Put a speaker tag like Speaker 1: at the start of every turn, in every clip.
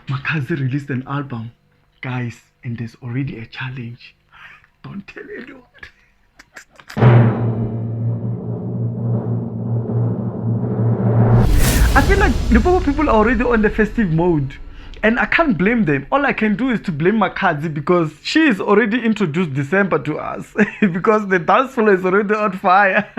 Speaker 1: Makhadzi released an album, guys, and there's already a challenge. Don't tell anyone. I feel like Limpopo people are already on the festive mode. And I can't blame them. All I can do is to blame Makhadzi because she is already introduced December to us. Because the dance floor is already on fire.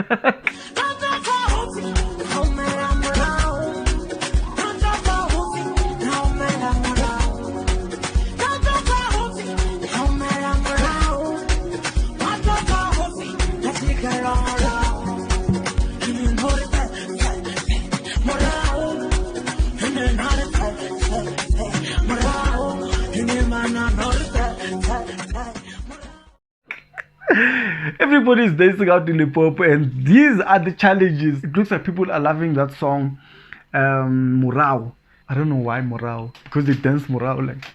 Speaker 1: Everybody is dancing out in Limpopo, and these are the challenges. It looks like people are loving that song, Morao. I don't know why Morao, because they dance Morao like.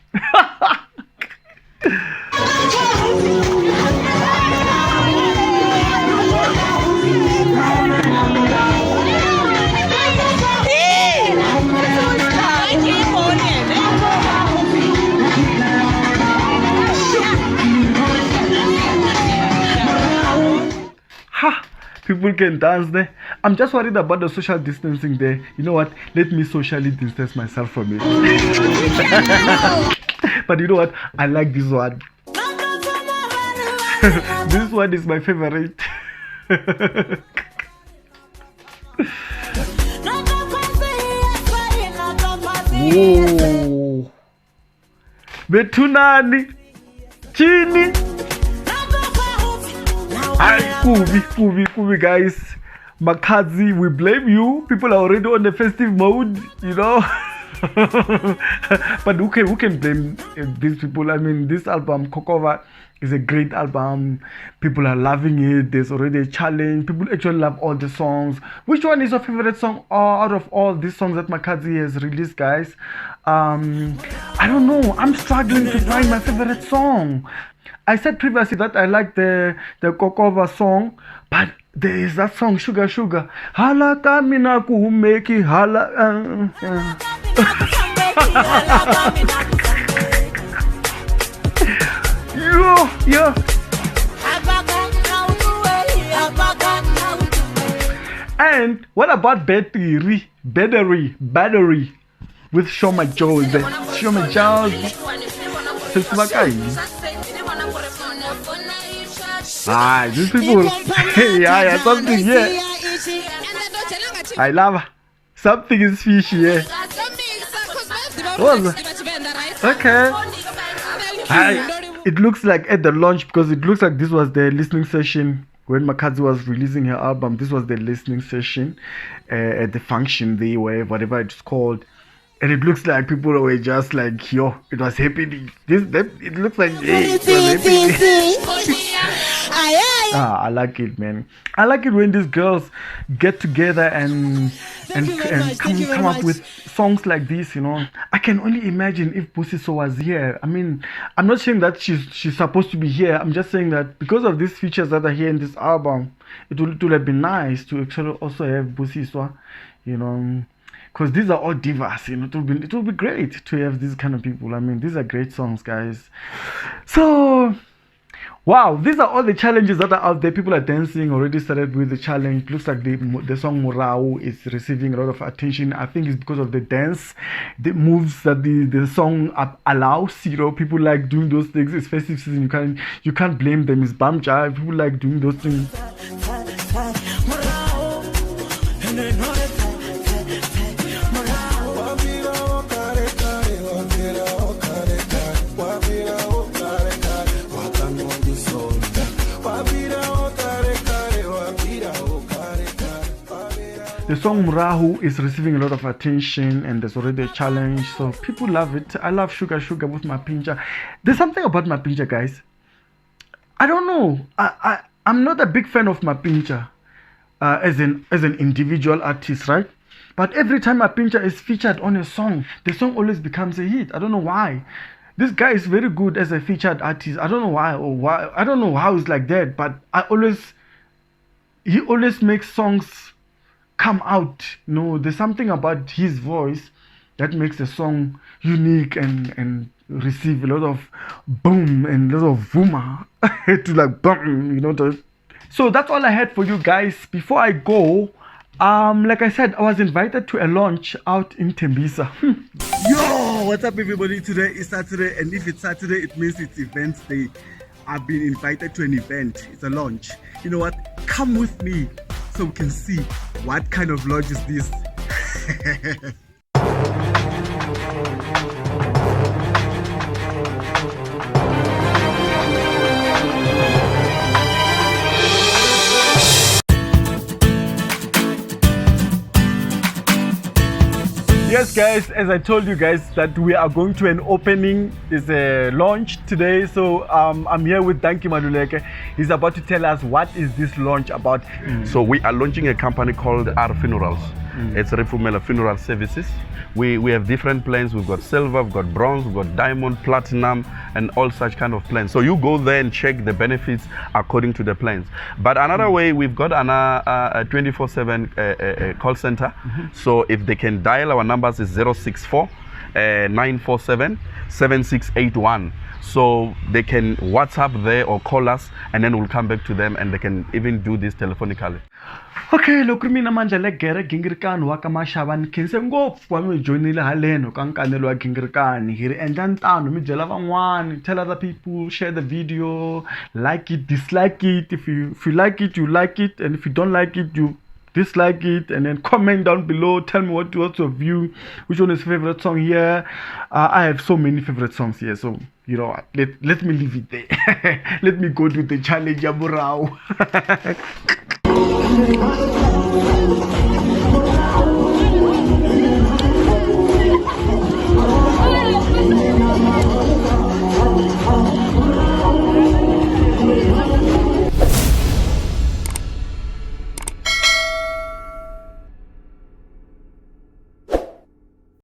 Speaker 1: People can dance there. I'm just worried about the social distancing there. You know what? Let me socially distance myself from it. But you know what? I like this one. This one is my favorite. Whoa. Betunani. Chini. Kubi, guys. Makhadzi, we blame you. People are already on the festive mode, you know. But who can blame these people? I mean, this album, Kokova, is a great album. People are loving it. There's already a challenge. People actually love all the songs. Which one is your favorite song out of all these songs that Makhadzi has released, guys? I don't know. I'm struggling to find my favorite song. I said previously that I like the Kokova song, but there is that song Sugar Sugar. Hala kamina kumeki hala. Yo. And what about battery with Shoma Jones? Shoma Jones. These people. yeah, something, yeah. I love something is fishy, yeah. Okay. It looks like at the launch, because it looks like this was the listening session when Makhadzi was releasing her album. This was the listening session at the function there, whatever it's called. And it looks like people were just like, yo, it was happening. It looks like, hey, it was happening. I like it, man. I like it when these girls get together and come up with songs like this, you know. I can only imagine if Busiso was here. I mean, I'm not saying that she's supposed to be here. I'm just saying that because of these features that are here in this album, it would have been nice to actually also have Busiso, you know. Because these are all divas, you know. It will be great to have these kind of people. I mean, these are great songs, guys. So, wow, these are all the challenges that are out there. People are dancing. Already started with the challenge. Looks like the song Morao is receiving a lot of attention. I think it's because of the dance, the moves that the song allows. You know, people like doing those things. It's festive season. You can't blame them. It's Bamja. People like doing those things. The song Murahu is receiving a lot of attention, and there's already a challenge, so people love it. I love Sugar Sugar with Mapinja. There's something about Mapinja, guys. I don't know. I'm not a big fan of Mapinja as an individual artist, right? But every time Mapinja is featured on a song, the song always becomes a hit. I don't know why. This guy is very good as a featured artist. I don't know why, I don't know how it's like that, but he always makes songs come out. You know, there's something about his voice that makes the song unique and receive a lot of boom and a lot of vooma to like boom, so that's all I had for you guys. Before I go, like I said, I was invited to a launch out in Tembisa. Yo, what's up everybody? Today is Saturday, and if it's Saturday, it means it's events day. I've been invited to an event. It's a launch. You know what? Come with me so we can see what kind of launch is this. Yes guys, as I told you guys that we are going to an opening, is a launch today. So I'm here with Danky Maluleke. He's about to tell us what is this launch about.
Speaker 2: So we are launching a company called R Funerals. It's Refumela Funeral Services. We have different plans. We've got silver, we've got bronze, we've got diamond, platinum, and all such kind of plans. So you go there and check the benefits according to the plans. But another way, we've got a 24/7 call center. So if they can dial, our numbers is 064 947 7681. So they can WhatsApp there or call us, and then we'll come back to them, and they can even do this telephonically.
Speaker 1: Okay, look mina Mandla Gingirikani wa ka Mashavani khense ngopfu wa mi joinile haleno ka Nkanelo wa Gingirikani. Hi ri endla ntano mi byela van'wani, tell other people, share the video, like it, dislike it. If you like it, you like it, and if you don't like it, you dislike it, and then comment down below. Tell me what's your view, which one is your favorite song here. I have so many favorite songs here, so you know what, let me leave it there. Let me go to the challenge ya Burao.